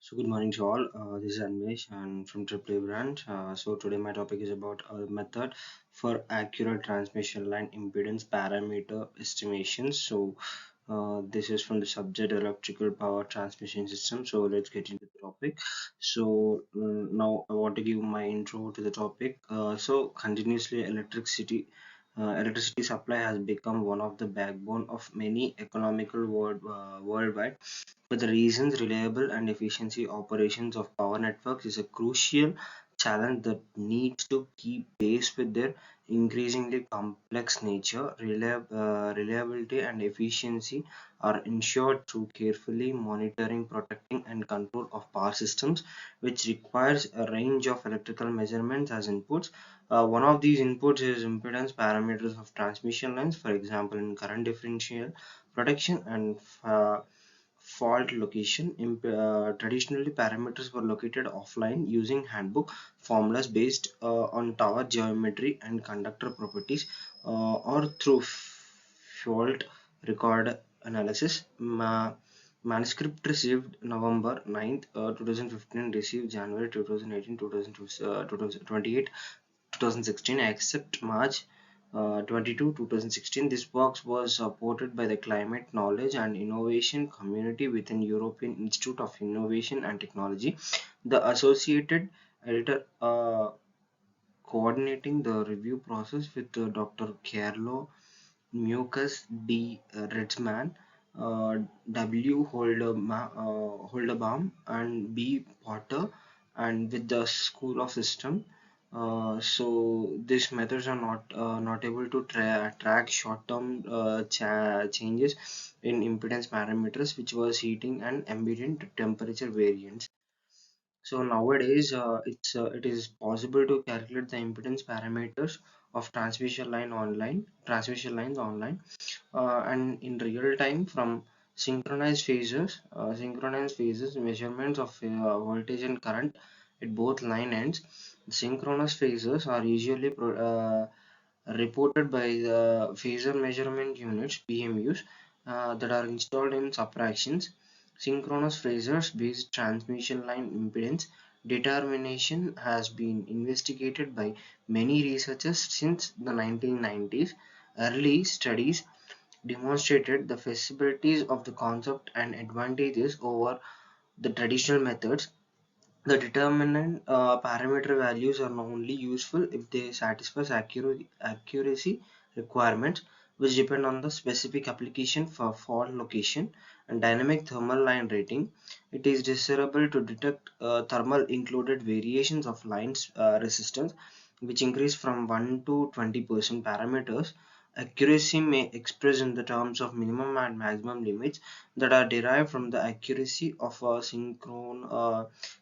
So good morning to all. This is Anvesh and from AAA brand. So today my topic is about a method for accurate transmission line impedance parameter estimations. This is from the subject electrical power transmission system. So let's get into the topic. Now I want to give my intro to the topic. Continuously electricity supply has become one of the backbone of many economical worldwide. For the reasons, reliable and efficiency operations of power networks is a crucial challenge that needs to keep pace with their increasingly complex nature. Reliability and efficiency are ensured through carefully monitoring, protecting, and control of power systems, which requires a range of electrical measurements as inputs. One of these inputs is impedance parameters of transmission lines, for example, in current differential protection and fault location. Traditionally, parameters were located offline using handbook formulas based on tower geometry and conductor properties, or through fault record analysis. Manuscript received November 9th, 2015, received January 2018, 2028, 2016, except March 2016. This box was supported by the Climate Knowledge and Innovation Community within European Institute of Innovation and Technology. The associated editor coordinating the review process with Dr. Carlo Mucus D. Redsman, uh, W. Holderbaum, and B. Potter, and with the School of System. So these methods are not able to track short-term changes in impedance parameters, which was heating and ambient temperature variance. So nowadays, it is possible to calculate the impedance parameters of transmission lines online, and in real time from synchronized phases measurements of voltage and current at both line ends. Synchronous phases are usually reported by the phasor measurement units PMUs that are installed in subtractions. Synchronous phasors based transmission line impedance determination has been investigated by many researchers since the 1990s. Early studies demonstrated the feasibilities of the concept and advantages over the traditional methods. The determinant parameter values are only useful if they satisfy accuracy requirements, which depend on the specific application for fault location and dynamic thermal line rating. It is desirable to detect thermal included variations of lines resistance, which increase from 1 to 20% parameters. Accuracy may express in the terms of minimum and maximum limits that are derived from the accuracy of a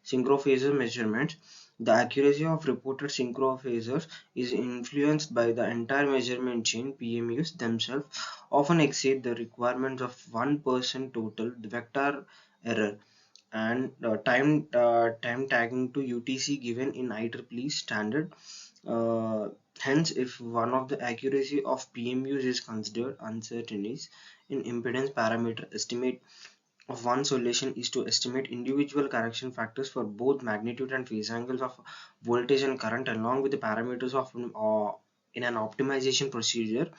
synchrophasor measurements. The accuracy of reported synchrophasors is influenced by the entire measurement chain. PMUs themselves often exceed the requirements of 1% total vector error and time tagging to UTC given in IEEE standard. Uh, Hence, if one of the accuracy of PMUs is considered, uncertainties in impedance parameter estimate of one solution is to estimate individual correction factors for both magnitude and phase angles of voltage and current along with the parameters of in an optimization procedure.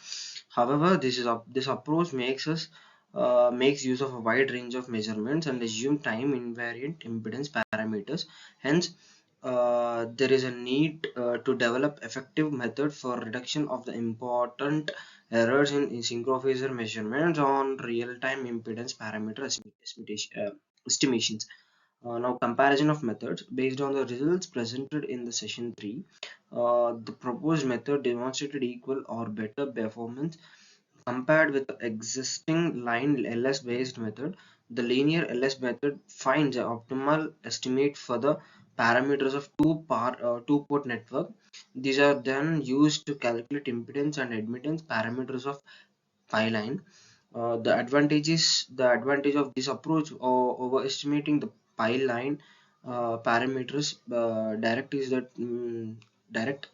However, this approach makes use of a wide range of measurements and assume time invariant impedance parameters. Hence, there is a need to develop effective method for reduction of the important errors in synchrophasor measurements on real-time impedance parameter estimations. Now, comparison of methods based on the results presented in the session 3. The proposed method demonstrated equal or better performance compared with the existing line LS based method. The linear LS method finds an optimal estimate for the parameters of two port network. These are then used to calculate impedance and admittance parameters of pi line. The advantage of this approach overestimating the pi line parameters direct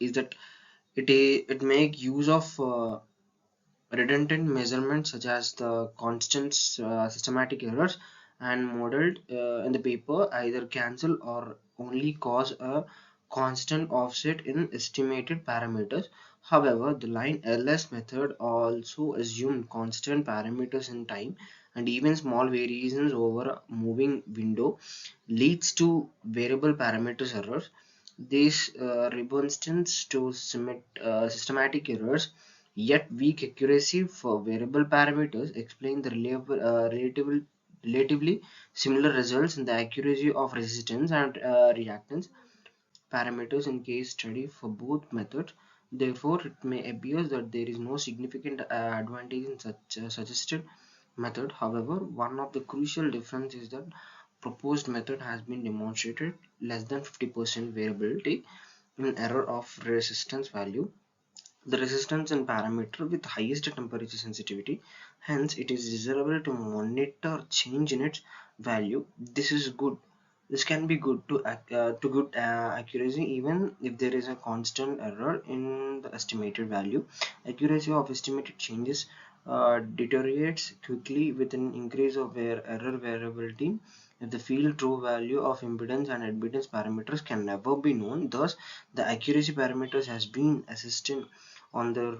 is that it make use of redundant measurements such as the constant systematic errors and modeled in the paper either cancel or only cause a constant offset in estimated parameters. However, the line LS method also assumed constant parameters in time, and even small variations over a moving window leads to variable parameters errors. This remonstrance to systematic errors, yet weak accuracy for variable parameters, explain the relatively similar results in the accuracy of resistance and reactance parameters in case study for both methods. Therefore, it may appear that there is no significant advantage in such suggested method. However, one of the crucial differences is that proposed method has been demonstrated less than 50% variability in error of resistance value, the resistance and parameter with highest temperature sensitivity. Hence, it is desirable to monitor change in its value. This is good. This can be good to good accuracy even if there is a constant error in the estimated value. Accuracy of estimated changes deteriorates quickly with an increase of error variability. If the field true value of impedance and admittance parameters can never be known, thus the accuracy parameters has been assisted on the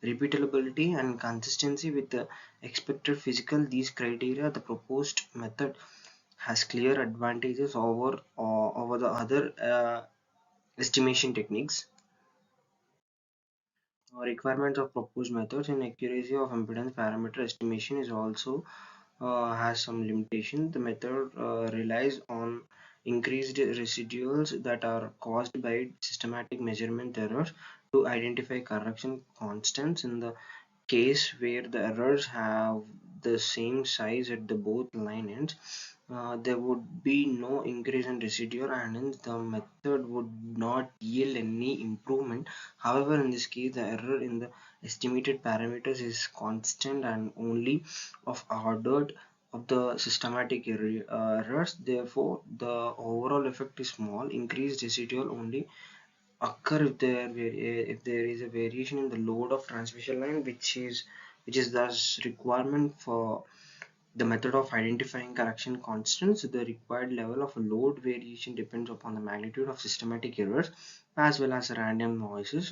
repeatability and consistency with the expected physical these criteria. The proposed method has clear advantages over the other estimation techniques. Requirements of proposed methods in accuracy of impedance parameter estimation is also has some limitation. The method relies on increased residuals that are caused by systematic measurement errors to identify correction constants in the case where the errors have the same size at the both line ends. There would be no increase in residual and hence the method would not yield any improvement. However, in this case, the error in the estimated parameters is constant and only of ordered of the systematic errors. Therefore, the overall effect is small. Increased residual only occur if there is a variation in the load of transmission line, which is thus requirement for the method of identifying correction constants. The required level of load variation depends upon the magnitude of systematic errors as well as random noises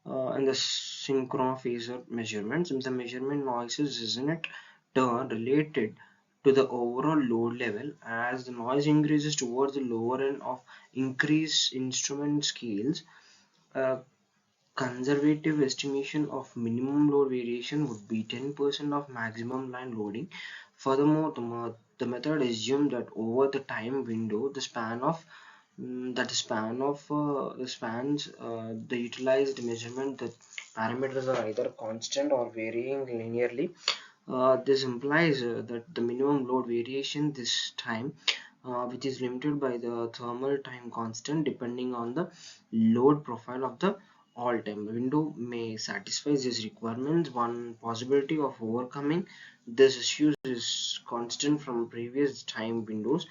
and the synchrophasor measurements. The measurement noises isn't it turn related to the overall load level. As the noise increases towards the lower end of increased instrument scales, a conservative estimation of minimum load variation would be 10% of maximum line loading. Furthermore, the method assumes that over the time window, the spans the utilized measurement, the parameters are either constant or varying linearly. This implies that the minimum load variation this time, which is limited by the thermal time constant depending on the load profile of the all-time window, may satisfy these requirements. One possibility of overcoming this issue is constant from previous time windows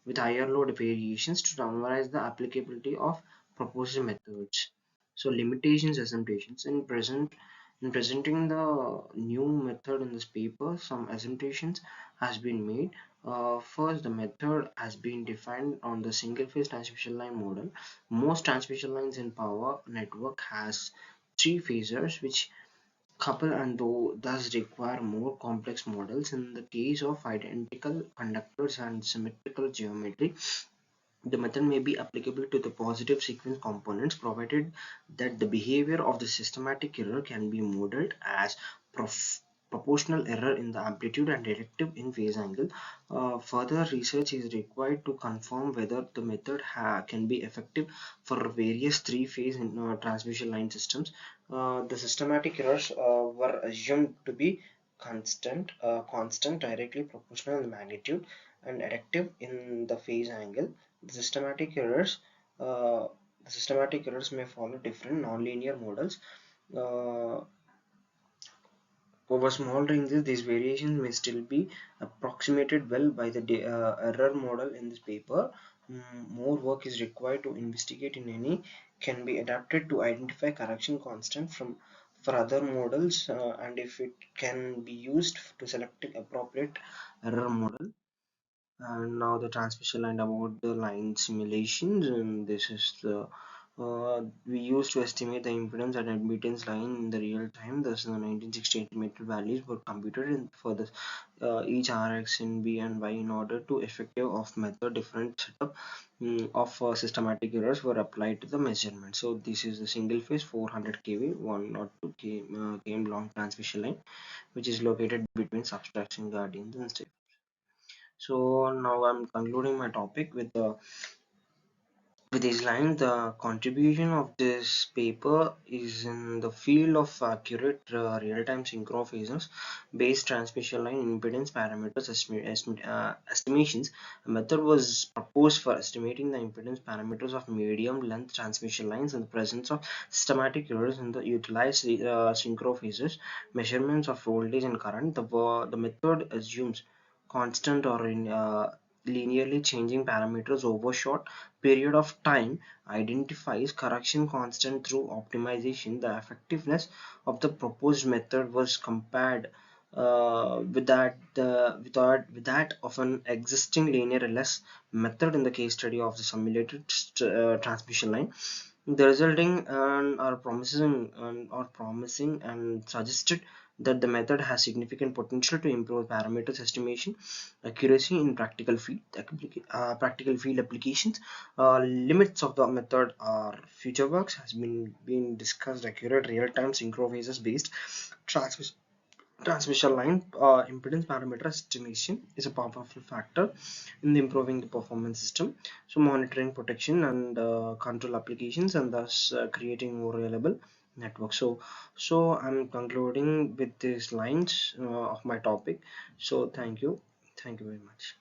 with higher load variations to summarize the applicability of proposed methods. So limitations assumptions in presenting the new method in this paper, some assumptions has been made. First, the method has been defined on the single phase transmission line model. Most transmission lines in power network has three phases which couple and though thus require more complex models. In the case of identical conductors and symmetrical geometry, the method may be applicable to the positive sequence components provided that the behavior of the systematic error can be modeled as proportional error in the amplitude and directive in phase angle. Further research is required to confirm whether the method can be effective for various three-phase transmission line systems. The systematic errors were assumed to be constant, directly proportional in magnitude, and additive in the phase angle. The uh, systematic errors may follow different nonlinear models. Uh, Over small ranges, these variations may still be approximated well by the error model in this paper. More work is required to investigate in any can be adapted to identify correction constant from for other models, and if it can be used to select appropriate error model. And now the transmission line, about the line simulations, and this is the we used to estimate the impedance and admittance line in the real time. Thus, the 1960 estimated values were computed in for the each Rx in B and Y in order to effective of method. Different setup of systematic errors were applied to the measurement. So this is the single phase 400 kV 102 km long transmission line, which is located between subtraction guardians and state. So now I'm concluding my topic with this line. The contribution of this paper is in the field of accurate real-time synchro phases based transmission line impedance parameters estimations. A method was proposed for estimating the impedance parameters of medium length transmission lines in the presence of systematic errors in the utilized synchro phases measurements of voltage and current. The method assumes constant or in linearly changing parameters over short period of time, identifies correction constant through optimization. The effectiveness of the proposed method was compared with that of an existing linear LS method in the case study of the simulated transmission line. The resulting are promising and suggested that the method has significant potential to improve parameters estimation accuracy in practical field applications. Limits of the method are future works has been discussed. Accurate real-time synchro phases based transmission transmission line impedance parameter estimation is a powerful factor in improving the performance system. So monitoring protection and control applications, and thus creating more reliable network. So I'm concluding with these lines of my topic. So thank you very much.